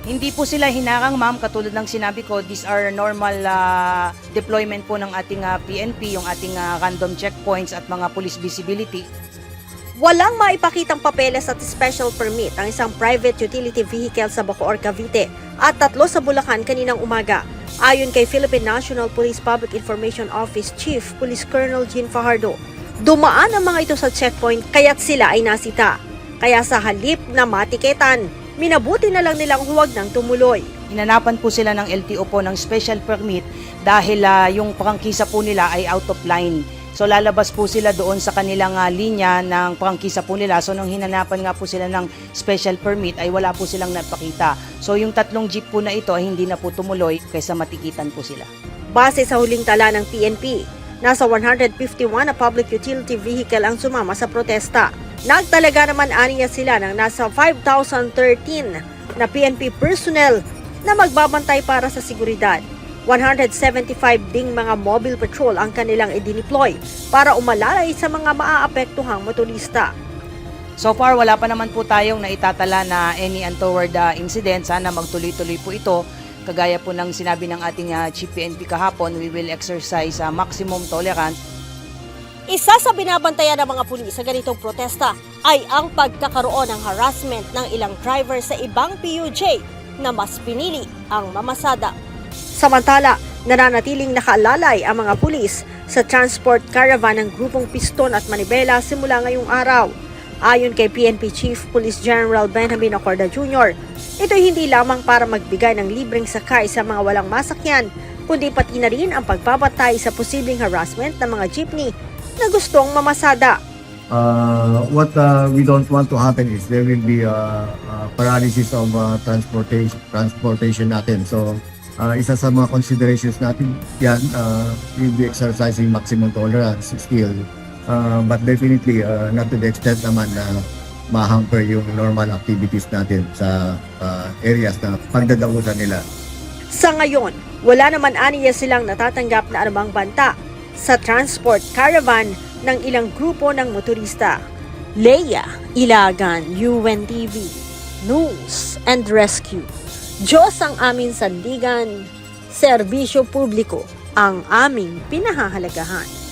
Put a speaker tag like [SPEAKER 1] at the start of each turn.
[SPEAKER 1] Hindi po sila hinarang, ma'am. Katulad ng sinabi ko, these are normal deployment po ng ating PNP, yung ating random checkpoints at mga police visibility.
[SPEAKER 2] Walang maipakitang papeles at special permit ang isang private utility vehicle sa Bacoor, Cavite at 3 sa Bulacan kaninang umaga. Ayon kay Philippine National Police Public Information Office Chief Police Colonel Jean Fajardo, dumaan ang mga ito sa checkpoint kaya't sila ay nasita. Kaya sa halip na matiketan, minabuti na lang nilang huwag nang tumuloy.
[SPEAKER 1] Hinanapan po sila ng LTO po ng special permit dahil yung prangkisa po nila ay out of line. So lalabas po sila doon sa kanilang linya ng prangkisa po nila. So nung hinanapan nga po sila ng special permit ay wala po silang napakita. So yung 3 jeep po na ito ay hindi na po tumuloy kaysa matikitan po sila.
[SPEAKER 2] Base sa huling tala ng PNP, nasa 151 na public utility vehicle ang sumama sa protesta. Nagtalaga naman aniya sila ng nasa 5,013 na PNP personnel na magbabantay para sa seguridad. 175 ding mga mobile patrol ang kanilang idineploy para umalalay sa mga maaapektuhang motorista.
[SPEAKER 1] So far, wala pa naman po tayong naitatala na any untoward incident. Sana magtuloy-tuloy po ito. Kagaya po ng sinabi ng ating Chief PNP kahapon, we will exercise maximum tolerance.
[SPEAKER 2] Isa sa binabantayan ng mga pulis sa ganitong protesta ay ang pagkakaroon ng harassment ng ilang driver sa ibang PUJ na mas pinili ang mamasada. Samantala, nananatiling nakaalalay ang mga pulis sa transport caravan ng grupong Piston at Manibela simula ngayong araw. Ayon kay PNP Chief Police General Benjamin Acorda Jr., ito'y hindi lamang para magbigay ng libreng sakay sa mga walang masakyan, kundi pati na rin ang pagbabatay sa posibleng harassment ng mga jeepney na gustong mamasada.
[SPEAKER 3] What we don't want to happen is there will be paralysis of transportation natin. So, isa sa mga considerations natin yan, we'll be exercising maximum tolerance still. But definitely, not to the extent naman na ma-hamper yung normal activities natin sa areas na pagdadausan nila.
[SPEAKER 2] Sa ngayon, wala naman aniya silang natatanggap na anumang banta sa transport caravan ng ilang grupo ng motorista. Leia Ilagan, UNTV, News and Rescue. Diyos ang aming sandigan, serbisyo publiko ang aming pinahahalagahan.